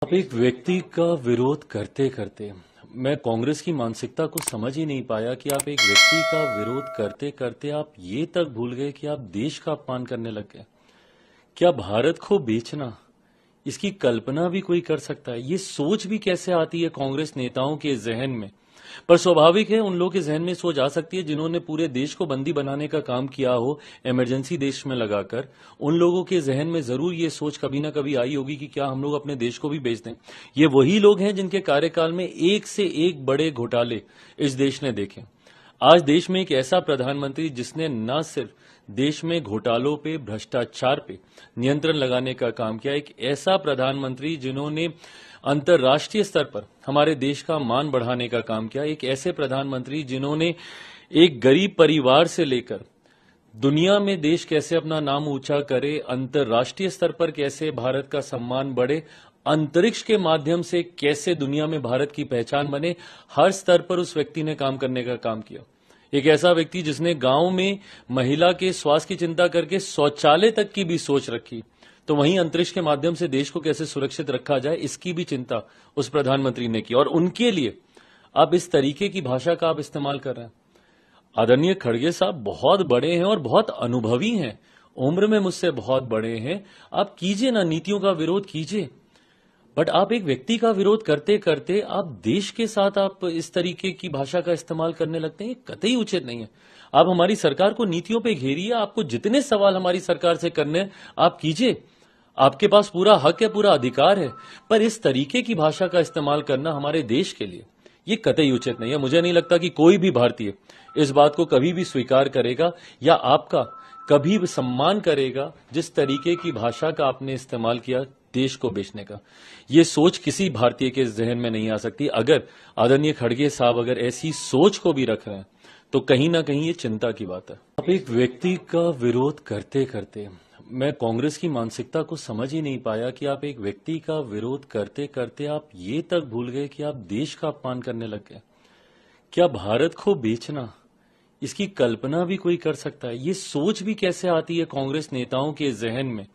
आप एक व्यक्ति का विरोध करते करते मैं कांग्रेस की मानसिकता को समझ ही नहीं पाया कि आप एक व्यक्ति का विरोध करते करते आप ये तक भूल गए कि आप देश का अपमान करने लग गए। क्या भारत को बेचना, इसकी कल्पना भी कोई कर सकता है? ये सोच भी कैसे आती है कांग्रेस नेताओं के जहन में? पर स्वाभाविक है, उन लोगों के जहन में सोच आ सकती है जिन्होंने पूरे देश को बंदी बनाने का काम किया हो इमरजेंसी देश में लगाकर। उन लोगों के जहन में जरूर ये सोच कभी ना कभी आई होगी कि क्या हम लोग अपने देश को भी बेच दें। ये वही लोग हैं जिनके कार्यकाल में एक से एक बड़े घोटाले इस देश ने देखे। आज देश में एक ऐसा प्रधानमंत्री जिसने न सिर्फ देश में घोटालों पे, भ्रष्टाचार पे नियंत्रण लगाने का काम किया, एक ऐसा प्रधानमंत्री जिन्होंने अंतर्राष्ट्रीय स्तर पर हमारे देश का मान बढ़ाने का काम किया, एक ऐसे प्रधानमंत्री जिन्होंने एक गरीब परिवार से लेकर दुनिया में देश कैसे अपना नाम ऊंचा करे, अंतर्राष्ट्रीय स्तर पर कैसे भारत का सम्मान बढ़े, अंतरिक्ष के माध्यम से कैसे दुनिया में भारत की पहचान बने, हर स्तर पर उस व्यक्ति ने काम करने का काम किया। एक ऐसा व्यक्ति जिसने गांव में महिला के स्वास्थ्य की चिंता करके शौचालय तक की भी सोच रखी, तो वहीं अंतरिक्ष के माध्यम से देश को कैसे सुरक्षित रखा जाए, इसकी भी चिंता उस प्रधानमंत्री ने की। और उनके लिए अब इस तरीके की भाषा का आप इस्तेमाल कर रहे हैं। आदरणीय खड़गे साहब बहुत बड़े हैं और बहुत अनुभवी हैं, उम्र में मुझसे बहुत बड़े हैं। आप कीजिए ना, नीतियों का विरोध कीजिए, बट आप एक व्यक्ति का विरोध करते करते आप देश के साथ आप इस तरीके की भाषा का इस्तेमाल करने लगते हैं, ये कतई उचित नहीं है। आप हमारी सरकार को नीतियों पे घेरिए, आपको जितने सवाल हमारी सरकार से करने हैं आप कीजिए, आपके पास पूरा हक है, पूरा अधिकार है, पर इस तरीके की भाषा का इस्तेमाल करना हमारे देश के लिए ये कतई उचित नहीं है। मुझे नहीं लगता कि कोई भी भारतीय इस बात को कभी भी स्वीकार करेगा या आपका कभी भी सम्मान करेगा जिस तरीके की भाषा का आपने इस्तेमाल किया देश को बेचने का। ये सोच किसी भारतीय के जहन में नहीं आ सकती। अगर आदरणीय खड़गे साहब अगर ऐसी सोच को भी रख रहे हैं तो कहीं ना कहीं ये चिंता की बात है। आप एक व्यक्ति का विरोध करते करते मैं कांग्रेस की मानसिकता को समझ ही नहीं पाया कि आप एक व्यक्ति का विरोध करते करते आप ये तक भूल गए कि आप देश का अपमान करने लग गए। क्या भारत को बेचना, इसकी कल्पना भी कोई कर सकता है? ये सोच भी कैसे आती है कांग्रेस नेताओं के जहन में?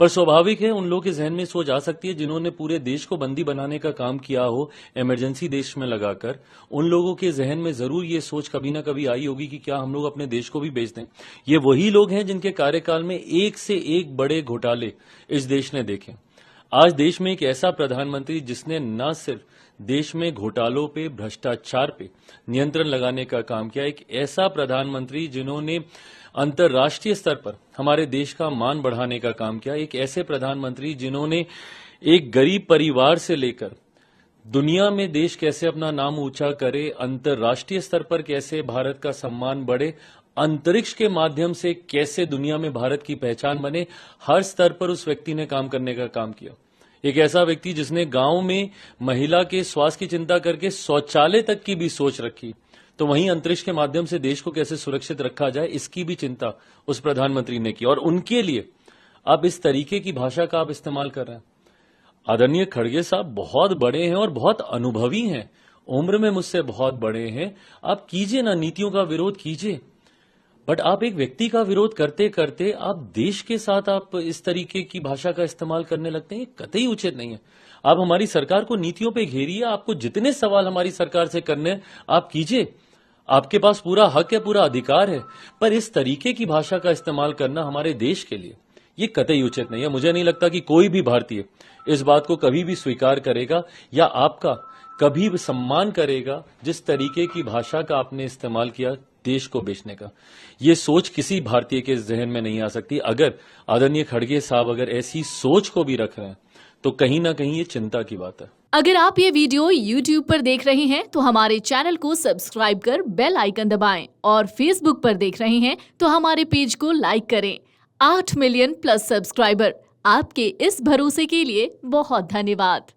पर स्वाभाविक है, उन लोगों के जहन में सोच आ सकती है जिन्होंने पूरे देश को बंदी बनाने का काम किया हो इमरजेंसी देश में लगाकर। उन लोगों के जहन में जरूर ये सोच कभी ना कभी आई होगी कि क्या हम लोग अपने देश को भी बेच दें। ये वही लोग हैं जिनके कार्यकाल में एक से एक बड़े घोटाले इस देश ने देखे। आज देश में एक ऐसा प्रधानमंत्री जिसने न सिर्फ देश में घोटालों पे, भ्रष्टाचार पे नियंत्रण लगाने का काम किया, एक ऐसा प्रधानमंत्री जिन्होंने अंतर्राष्ट्रीय स्तर पर हमारे देश का मान बढ़ाने का काम किया, एक ऐसे प्रधानमंत्री जिन्होंने एक गरीब परिवार से लेकर दुनिया में देश कैसे अपना नाम ऊंचा करे, अंतर्राष्ट्रीय स्तर पर कैसे भारत का सम्मान बढ़े, अंतरिक्ष के माध्यम से कैसे दुनिया में भारत की पहचान बने, हर स्तर पर उस व्यक्ति ने काम करने का काम किया। एक ऐसा व्यक्ति जिसने गांव में महिला के स्वास्थ्य की चिंता करके शौचालय तक की भी सोच रखी, तो वहीं अंतरिक्ष के माध्यम से देश को कैसे सुरक्षित रखा जाए, इसकी भी चिंता उस प्रधानमंत्री ने की। और उनके लिए अब इस तरीके की भाषा का आप इस्तेमाल कर रहे हैं। आदरणीय खड़गे साहब बहुत बड़े हैं और बहुत अनुभवी हैं, उम्र में मुझसे बहुत बड़े हैं। आप कीजिए ना, नीतियों का विरोध कीजिए, बट आप एक व्यक्ति का विरोध करते करते आप देश के साथ आप इस तरीके की भाषा का इस्तेमाल करने लगते हैं, ये कतई उचित नहीं है। आप हमारी सरकार को नीतियों पे घेरिए, आपको जितने सवाल हमारी सरकार से करने हैं आप कीजिए, आपके पास पूरा हक है, पूरा अधिकार है, पर इस तरीके की भाषा का इस्तेमाल करना हमारे देश के लिए ये कतई उचित नहीं है। मुझे नहीं लगता कि कोई भी भारतीय इस बात को कभी भी स्वीकार करेगा या आपका कभी भी सम्मान करेगा जिस तरीके की भाषा का आपने इस्तेमाल किया देश को बेचने का। ये सोच किसी भारतीय के जहन में नहीं आ सकती। अगर आदरणीय खड़गे साहब अगर ऐसी सोच को भी रख रहे हैं तो कहीं ना कहीं ये चिंता की बात है। अगर आप ये वीडियो YouTube पर देख रहे हैं तो हमारे चैनल को सब्सक्राइब कर बेल आइकन दबाएं, और Facebook पर देख रहे हैं तो हमारे पेज को लाइक करें। 8 मिलियन प्लस सब्सक्राइबर, आपके इस भरोसे के लिए बहुत धन्यवाद।